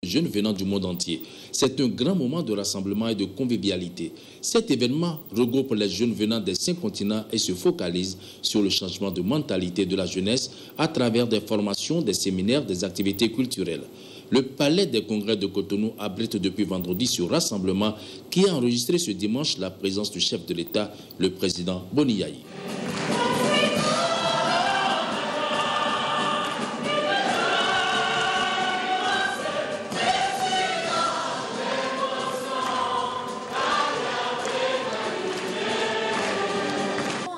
Jeunes venant du monde entier. C'est un grand moment de rassemblement et de convivialité. Cet événement regroupe les jeunes venant des 5 continents et se focalise sur le changement de mentalité de la jeunesse à travers des formations, des séminaires, des activités culturelles. Le Palais des Congrès de Cotonou abrite depuis vendredi ce rassemblement qui a enregistré ce dimanche la présence du chef de l'État, le président Boni Yayi.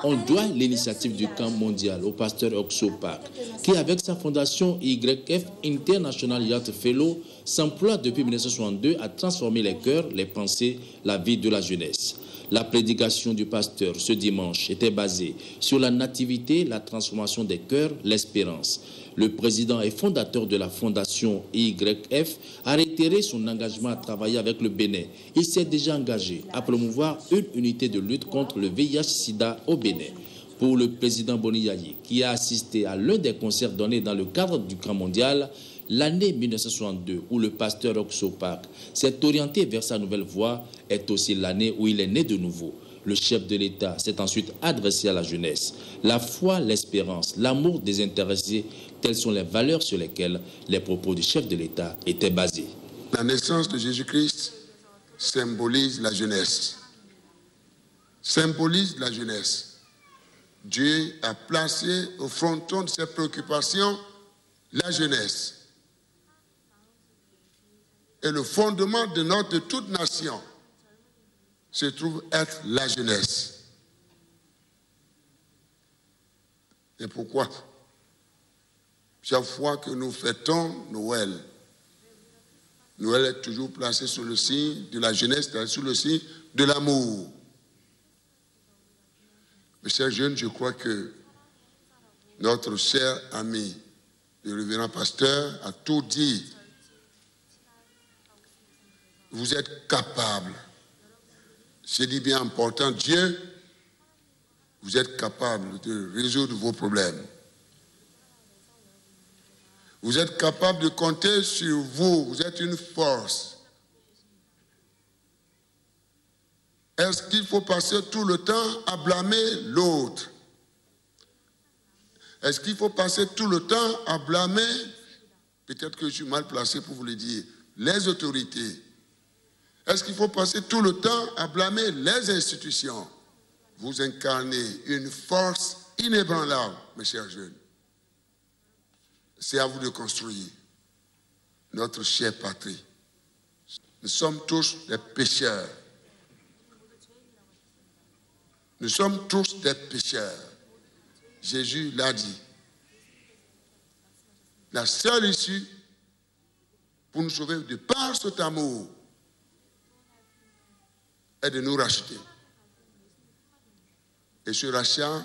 On doit l'initiative du camp mondial au pasteur Okso Park, qui avec sa fondation YF International Youth Fellow s'emploie depuis 1962 à transformer les cœurs, les pensées, la vie de la jeunesse. La prédication du pasteur ce dimanche était basée sur la nativité, la transformation des cœurs, l'espérance. Le président et fondateur de la fondation YF a réitéré son engagement à travailler avec le Bénin. Il s'est déjà engagé à promouvoir une unité de lutte contre le VIH-Sida au Bénin. Pour le président Boni Yayi, qui a assisté à l'un des concerts donnés dans le cadre du Camp mondial, l'année 1962, où le pasteur Okso Park s'est orienté vers sa nouvelle voie, est aussi l'année où il est né de nouveau. Le chef de l'État s'est ensuite adressé à la jeunesse. La foi, l'espérance, l'amour désintéressé, telles sont les valeurs sur lesquelles les propos du chef de l'État étaient basés. La naissance de Jésus-Christ symbolise la jeunesse. Symbolise la jeunesse. Dieu a placé au fronton de ses préoccupations la jeunesse. Et le fondement de toute nation se trouve être la jeunesse. Et pourquoi? Chaque fois que nous fêtons Noël, Noël est toujours placé sous le signe de la jeunesse, sous le signe de l'amour. Mes chers jeunes, je crois que notre cher ami, le révérend pasteur, a tout dit. Vous êtes capables. Je dis bien important, Dieu, vous êtes capable de résoudre vos problèmes. Vous êtes capable de compter sur vous. Vous êtes une force. Est-ce qu'il faut passer tout le temps à blâmer l'autre? Est-ce qu'il faut passer tout le temps à blâmer, peut-être que je suis mal placé pour vous le dire, les autorités? Est-ce qu'il faut passer tout le temps à blâmer les institutions? Vous incarnez une force inébranlable, mes chers jeunes. C'est à vous de construire notre chère patrie. Nous sommes tous des pécheurs. Nous sommes tous des pécheurs. Jésus l'a dit. La seule issue pour nous sauver de par cet amour est de nous racheter. Et ce rachat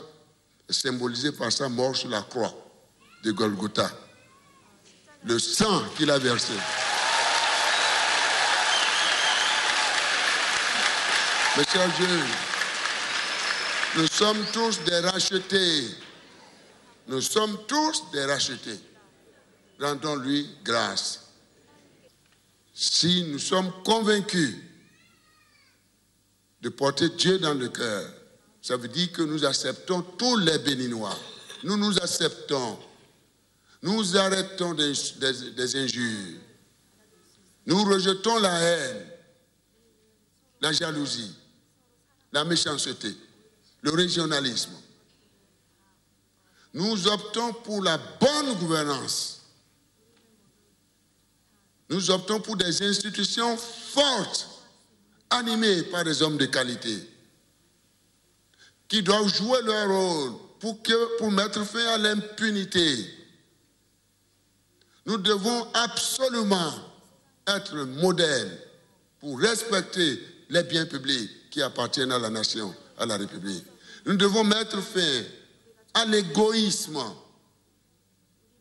est symbolisé par sa mort sur la croix de Golgotha. Le sang qu'il a versé. Mes chers jeunes, nous sommes tous des rachetés. Nous sommes tous des rachetés. Rendons-lui grâce. Si nous sommes convaincus de porter Dieu dans le cœur, ça veut dire que nous acceptons tous les Béninois. Nous nous acceptons. Nous arrêtons des injures. Nous rejetons la haine, la jalousie, la méchanceté, le régionalisme. Nous optons pour la bonne gouvernance. Nous optons pour des institutions fortes, animées par des hommes de qualité, qui doivent jouer leur rôle pour mettre fin à l'impunité. Nous devons absolument être modèles pour respecter les biens publics qui appartiennent à la nation, à la République. Nous devons mettre fin à l'égoïsme.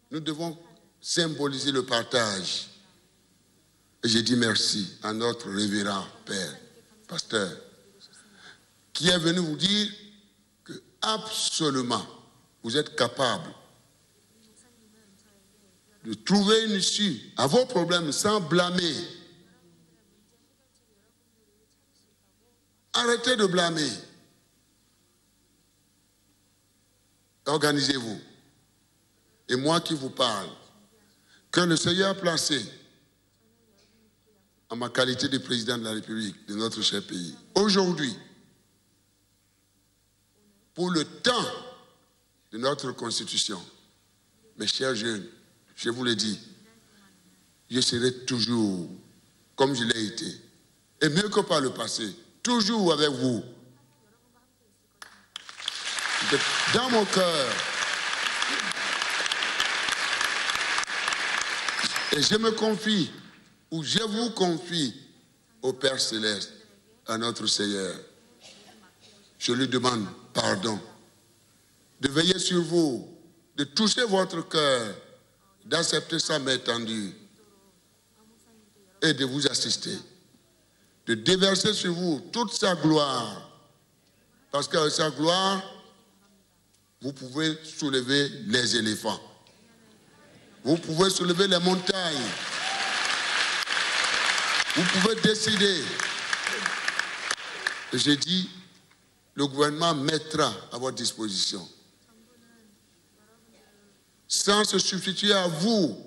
Nous devons symboliser le partage. Et je dis merci à notre révérend Père, pasteur, qui est venu vous dire que absolument vous êtes capable de trouver une issue à vos problèmes sans blâmer. Arrêtez de blâmer. Organisez-vous. Et moi qui vous parle, que le Seigneur a placé en ma qualité de président de la République de notre cher pays, aujourd'hui, pour le temps de notre Constitution, mes chers jeunes, je vous le dis, je serai toujours comme je l'ai été, et mieux que par le passé, toujours avec vous. Dans mon cœur, et je me confie, ou je vous confie au Père Céleste, à notre Seigneur. Je lui demande pardon, de veiller sur vous, de toucher votre cœur, d'accepter sa main tendue et de vous assister, de déverser sur vous toute sa gloire, parce qu'avec sa gloire, vous pouvez soulever les éléphants, vous pouvez soulever les montagnes, vous pouvez décider. Et j'ai dit, le gouvernement mettra à votre disposition, sans se substituer à vous,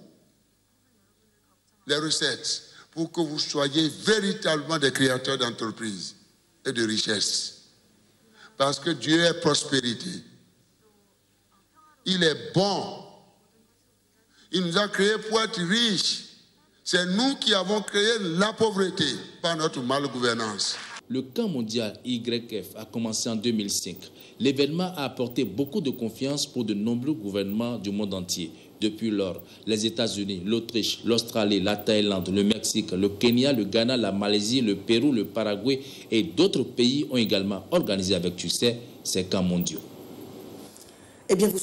les recettes, pour que vous soyez véritablement des créateurs d'entreprises et de richesses. Parce que Dieu est prospérité. Il est bon. Il nous a créés pour être riches. C'est nous qui avons créé la pauvreté par notre malgouvernance. Le camp mondial YF a commencé en 2005. L'événement a apporté beaucoup de confiance pour de nombreux gouvernements du monde entier. Depuis lors, les États-Unis, l'Autriche, l'Australie, la Thaïlande, le Mexique, le Kenya, le Ghana, la Malaisie, le Pérou, le Paraguay et d'autres pays ont également organisé avec succès ces camps mondiaux. Eh bien, vous